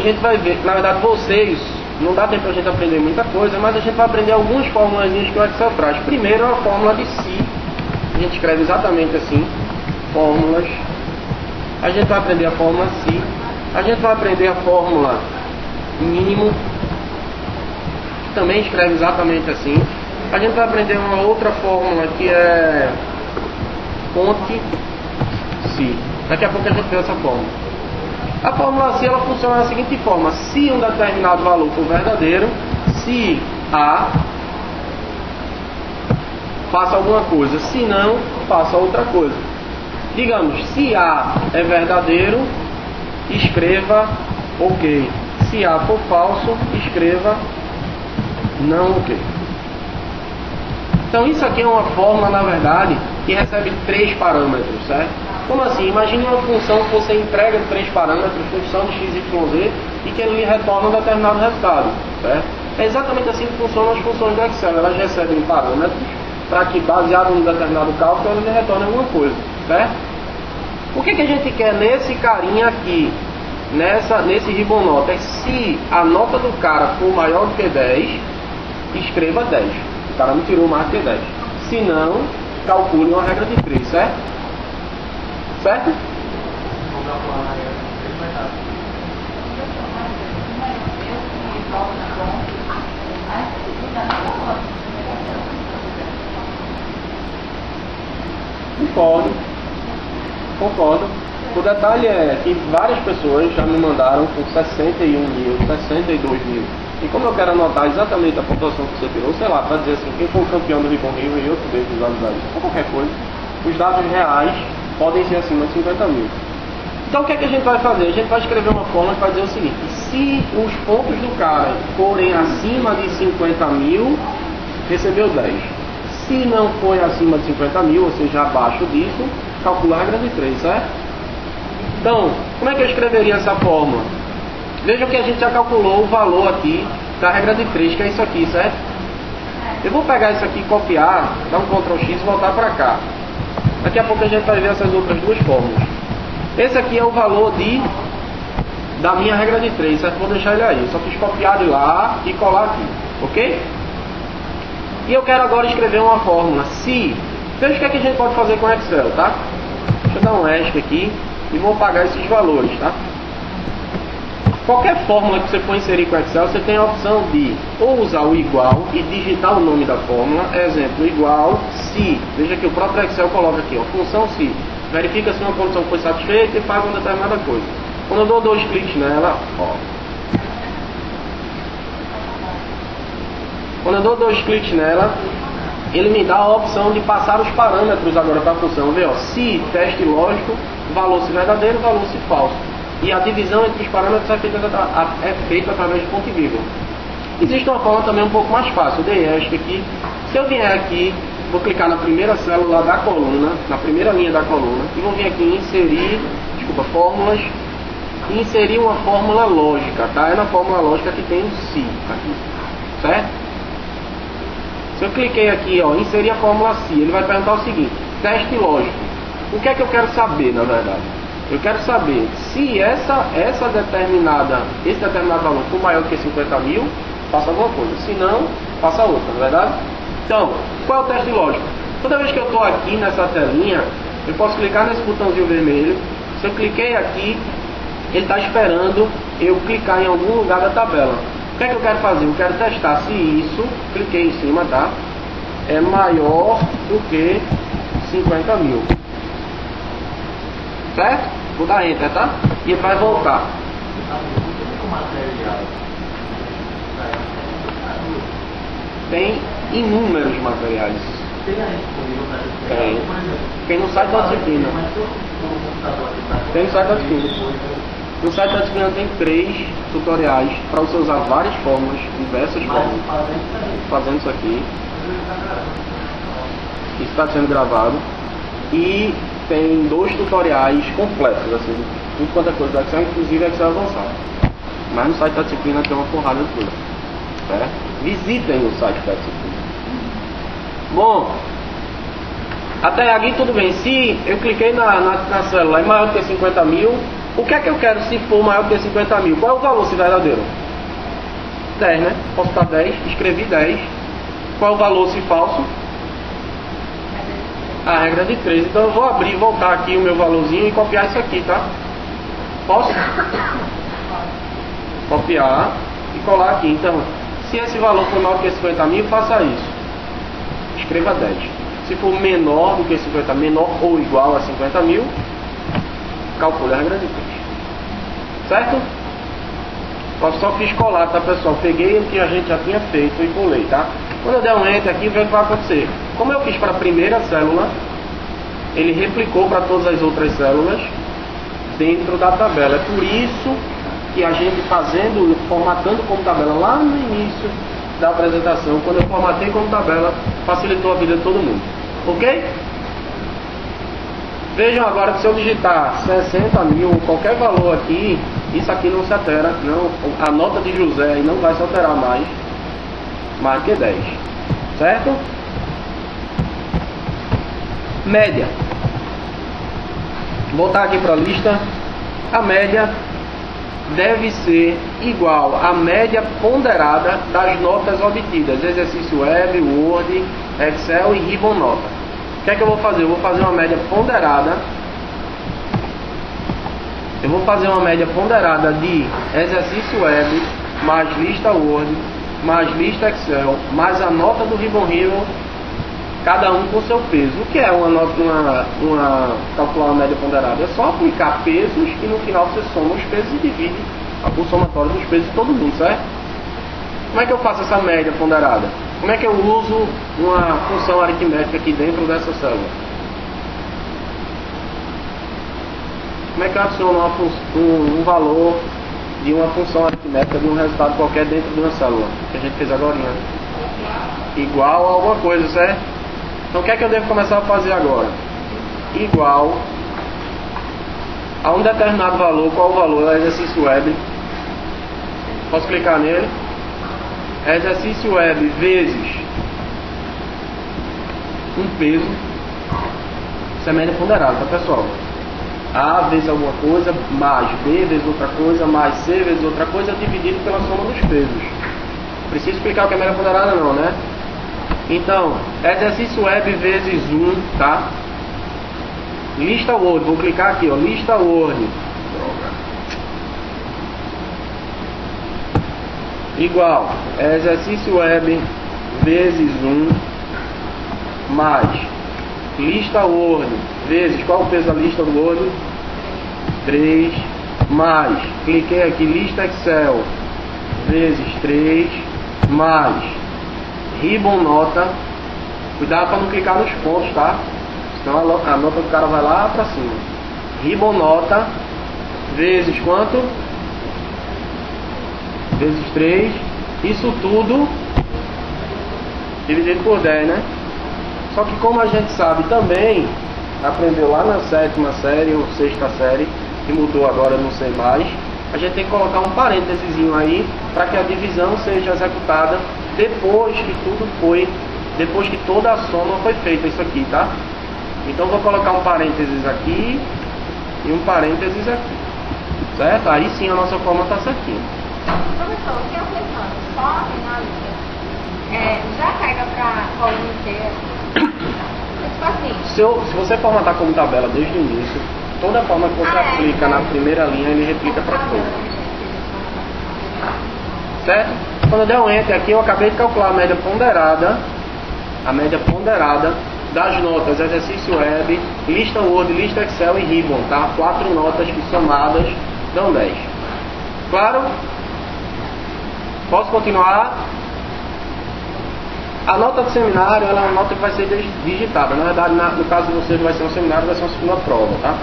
A gente vai ver que, na verdade, vocês, não dá tempo pra gente aprender muita coisa, mas a gente vai aprender algumas fórmulas que o Excel traz. Primeiro é a fórmula de si. A gente escreve exatamente assim, fórmulas. A gente vai aprender a fórmula si. A gente vai aprender a fórmula mínimo, que também escreve exatamente assim. A gente vai aprender uma outra fórmula que é fonte si. Daqui a pouco a gente vê essa fórmula. A fórmula si, ela funciona da seguinte forma: se um determinado valor for verdadeiro, se A, faça alguma coisa, se não, faça outra coisa. Digamos, se A é verdadeiro, escreva ok. Se A for falso, escreva não ok. Então isso aqui é uma fórmula, na verdade, que recebe 3 parâmetros, certo? Como assim? Imagine uma função que você entrega 3 parâmetros, função de x, y, z, e que ele lhe retorna um determinado resultado, certo? É exatamente assim que funcionam as funções do Excel. Elas recebem parâmetros para que, baseado em um determinado cálculo, elas lhe retornem alguma coisa, certo? O que a gente quer nesse carinha aqui, nesse Ribonota, é se a nota do cara for maior do que 10, escreva 10. O cara não tirou mais que 10. Se não, calcule uma regra de 3, certo? Certo? Concordo. O detalhe é que várias pessoas já me mandaram com 61 mil, 62 mil. E como eu quero anotar exatamente a pontuação que você tirou, sei lá, para dizer assim, quem foi o campeão do Ribbon Rio e outro vez visualizado, ou qualquer coisa, os dados reais podem ser acima de 50 mil. Então o que é que a gente vai fazer? A gente vai escrever uma fórmula que vai dizer o seguinte: se os pontos do cara forem acima de 50 mil, recebeu 10. Se não for acima de 50 mil, ou seja, abaixo disso, calcular a regra de 3, certo? Então, como é que eu escreveria essa fórmula? Veja que a gente já calculou o valor aqui da regra de 3, que é isso aqui, certo? Eu vou pegar isso aqui, copiar, dar um Ctrl X e voltar para cá. Daqui a pouco a gente vai ver essas outras duas fórmulas. Esse aqui é o valor da minha regra de 3, certo? Vou deixar ele aí. Eu só fiz copiar de lá e colar aqui, ok? E eu quero agora escrever uma fórmula. Se, veja o que, é que a gente pode fazer com o Excel, tá? Deixa eu dar um ESC aqui e vou apagar esses valores, tá? Qualquer fórmula que você for inserir com o Excel, você tem a opção de ou usar o igual e digitar o nome da fórmula. Exemplo, igual se. Veja que o próprio Excel coloca aqui, ó, função se. Verifica se uma condição foi satisfeita e faz uma determinada coisa. Quando eu dou 2 cliques nela, ó. Quando eu dou 2 cliques nela, ele me dá a opção de passar os parâmetros agora para a função. Vê, ó, se teste lógico, valor se verdadeiro, valor se falso. E a divisão entre os parâmetros é feita através de ponto e vírgula. Existe uma forma também um pouco mais fácil. Eu dei esta aqui. Se eu vier aqui, vou clicar na primeira célula da coluna, na primeira linha da coluna, e vou vir aqui em inserir, fórmulas, e inserir uma fórmula lógica, tá? É na fórmula lógica que tem o si, aqui, certo? Se eu cliquei aqui, ó, inserir a fórmula si, ele vai perguntar o seguinte: teste lógico. O que é que eu quero saber, na verdade? Eu quero saber se esse determinado valor for maior do que 50 mil, faça alguma coisa. Se não, faça outra, não é verdade? Então, qual é o teste lógico? Toda vez que eu estou aqui nessa telinha, eu posso clicar nesse botãozinho vermelho. Se eu cliquei aqui, ele está esperando eu clicar em algum lugar da tabela. O que é que eu quero fazer? Eu quero testar se isso, cliquei em cima, tá? É maior do que 50 mil. Certo? Vou dar Enter, tá? E ele vai voltar. Tem inúmeros materiais. Tem no site da disciplina. Tem no site da disciplina. No site da disciplina tem 3 tutoriais para você usar várias fórmulas, diversas fórmulas. Fazendo isso aqui. Isso está sendo gravado. E tem 2 tutoriais completos, assim, tudo quanto é coisa do Excel, inclusive Excel avançado. Mas no site da disciplina tem uma porrada de coisa, certo? Visitem o site da disciplina. Bom, até aqui tudo bem. Se eu cliquei na célula é maior do que 50 mil, O que é que eu quero se for maior que 50 mil? Qual é o valor se verdadeiro? 10, né? Posso botar 10, escrevi 10. Qual é o valor se falso? A regra de 3. Então eu vou abrir, voltar aqui o meu valorzinho e copiar isso aqui, tá? Posso? Copiar e colar aqui. Então, se esse valor for maior que 50 mil, faça isso. Escreva 10. Se for menor do que 50 mil, menor ou igual a 50 mil, calcule a regra de 3. Certo? Eu só fiz colar, tá, pessoal? Peguei o que a gente já tinha feito e colei, tá? Quando eu der um enter aqui, vê o que vai acontecer. Como eu fiz para a primeira célula, ele replicou para todas as outras células dentro da tabela. É por isso que a gente formatando como tabela lá no início da apresentação, quando eu formatei como tabela, facilitou a vida de todo mundo. Ok? Vejam agora que se eu digitar 60 mil, qualquer valor aqui, isso aqui não se altera, não, a nota de José aí não vai se alterar mais que 10. Certo? Média. Vou voltar aqui para a lista. A média deve ser igual à média ponderada das notas obtidas. Exercício Web, Word, Excel e Ribbon Nota. O que é que eu vou fazer? Eu vou fazer uma média ponderada. Eu vou fazer uma média ponderada de exercício Web, mais lista Word, mais lista Excel, mais a nota do Ribbon Hero, cada um com seu peso. O que é calcular uma média ponderada? É só aplicar pesos e no final você soma os pesos e divide o somatório dos pesos de todo mundo, certo? Como é que eu faço essa média ponderada? Como é que eu uso uma função aritmética aqui dentro dessa célula? Como é que eu adiciono um valor de uma função aritmética de um resultado qualquer dentro de uma célula? Que a gente fez agora. Igual a alguma coisa, certo? Então o que é que eu devo começar a fazer agora? Igual a um determinado valor. Qual o valor? É exercício Web. Posso clicar nele? Exercício Web vezes um peso. Isso é média ponderada, tá, pessoal? A vezes alguma coisa, mais B vezes outra coisa, mais C vezes outra coisa, dividido pela soma dos pesos. Preciso explicar o que é média ponderada não, né? Então, exercício Web vezes 1, tá? Lista Word, vou clicar aqui, ó, lista Word. Igual, exercício Web vezes 1, mais lista Word vezes, qual o peso da lista do Word? 3, mais, cliquei aqui, lista Excel vezes 3, mais Ribbon Nota. Cuidado para não clicar nos pontos, tá? Senão a nota do cara vai lá para cima. Ribbon Nota vezes quanto? Vezes 3. Isso tudo dividido por 10, né? Só que como a gente sabe também, aprendeu lá na 7ª série ou 6ª série, que mudou agora, não sei mais, a gente tem que colocar um parênteses aí para que a divisão seja executada depois que toda a soma foi feita, isso aqui, tá? Então vou colocar um parênteses aqui e um parênteses aqui, certo? Aí sim a nossa forma está certinha. Professor, o que eu pensando? Só na linha. Já pega para coluna inteira. Tipo assim. Se você formatar como tabela desde o início, toda forma que você aplica na primeira linha, ele replica para todas. Certo? Quando eu der um enter aqui, eu acabei de calcular a média ponderada das notas exercício Web, lista Word, lista Excel e Ribbon, tá? 4 notas que somadas dão 10. Claro? Posso continuar? A nota do seminário, ela é uma nota que vai ser digitada. Na verdade, no caso de vocês, vai ser um seminário, vai ser uma segunda prova, tá?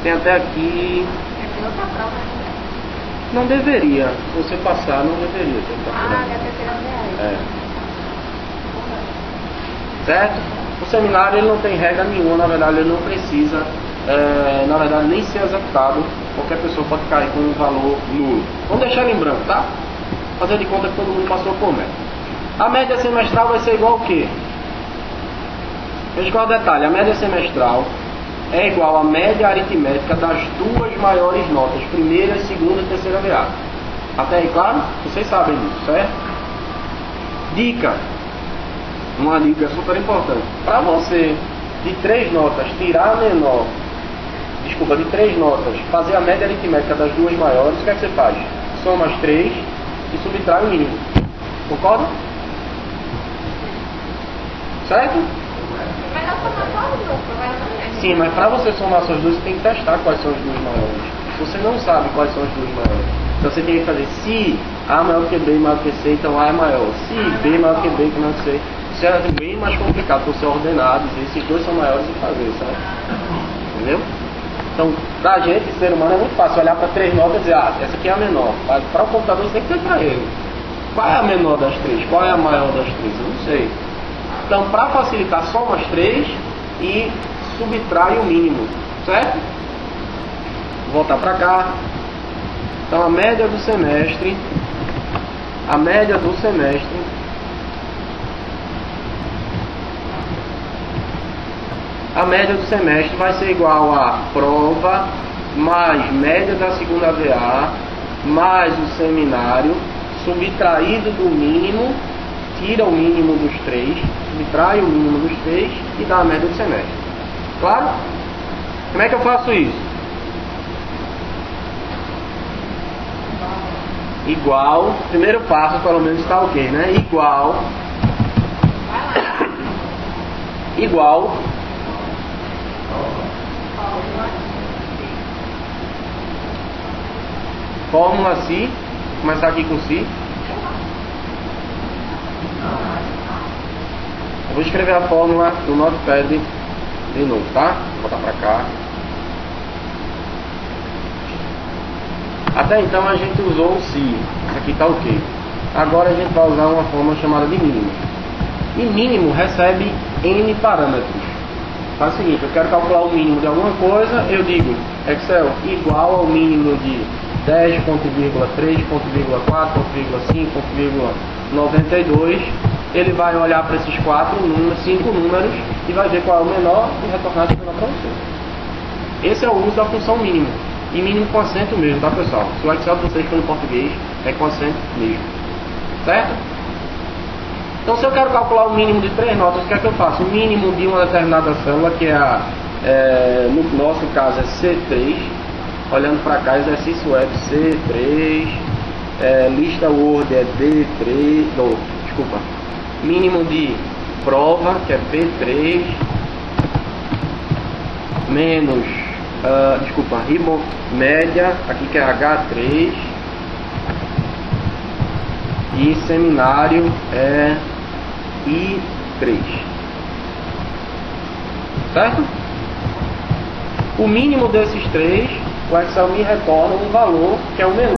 Tem até aqui... Tem outra prova ainda. Não deveria. Se você passar, não deveria ter outra prova. Deve ter reais. Certo? O seminário, ele não tem regra nenhuma. Na verdade, ele não precisa, na verdade, nem ser executado. Qualquer pessoa pode cair com um valor nulo. Vamos deixar ele em branco, tá? Fazer de conta que todo mundo passou por média. A média semestral vai ser igual ao quê? Veja qual é o detalhe. A média semestral é igual à média aritmética das duas maiores notas, primeira, segunda e terceira VA. Até aí, claro? Vocês sabem disso, certo? Dica. Uma dica super importante. Para você, de 3 notas, tirar a menor, de 3 notas, fazer a média aritmética das duas maiores, o que é que você faz? Soma as 3 e subtrai o mínimo. Concorda? Certo? Mas não somar só as duas, vai também. Sim, mas para você somar essas duas, você tem que testar quais são as duas maiores. Se você não sabe quais são as duas maiores, então você tem que fazer se A maior que B maior que C, então A é maior. Se B maior que B, que maior que C. Isso é bem mais complicado por ser ordenado, e esses dois são maiores de fazer, sabe? Entendeu? Então, pra gente, ser humano, é muito fácil olhar para 3 notas e dizer, essa aqui é a menor. Mas para o computador, você tem que ter para ele. Qual é a menor das 3? Qual é a maior das 3? Eu não sei. Então, para facilitar, soma as 3 e subtrai o mínimo, certo? Vou voltar para cá. Então, a média do semestre, a média do semestre vai ser igual a prova mais média da segunda VA mais o seminário subtraído do mínimo, tira o mínimo dos 3, subtrai o mínimo dos 3 e dá a média do semestre. Claro? Como é que eu faço isso? Igual, primeiro passo pelo menos está ok, né? Igual fórmula Si, começar aqui com Si. Eu vou escrever a fórmula no notepad de novo, tá? Vou botar pra cá. Até então a gente usou o Si, isso aqui tá ok. Agora a gente vai usar uma fórmula chamada de mínimo. E mínimo recebe N parâmetros. Faz o seguinte, eu quero calcular o mínimo de alguma coisa, eu digo Excel igual ao mínimo de 10, ponto vírgula 3, ponto vírgula 4, ponto vírgula 5, ponto vírgula 92. Ele vai olhar para esses 5 números e vai ver qual é o menor e retornar esse menor para você. Esse é o uso da função mínimo. E mínimo com acento mesmo, tá, pessoal? Se o Excel de vocês for em português, é com acento mesmo. Certo? Então, se eu quero calcular o mínimo de 3 notas, o que é que eu faço? O mínimo de uma determinada célula, que é no nosso caso é C3. Olhando para cá, exercício web C3. Lista Word é D3. Desculpa. Mínimo de prova, que é P3. Menos, média, aqui que é H3. E seminário é I3. Certo? O mínimo desses 3, o Excel me retorna um valor que é o menor.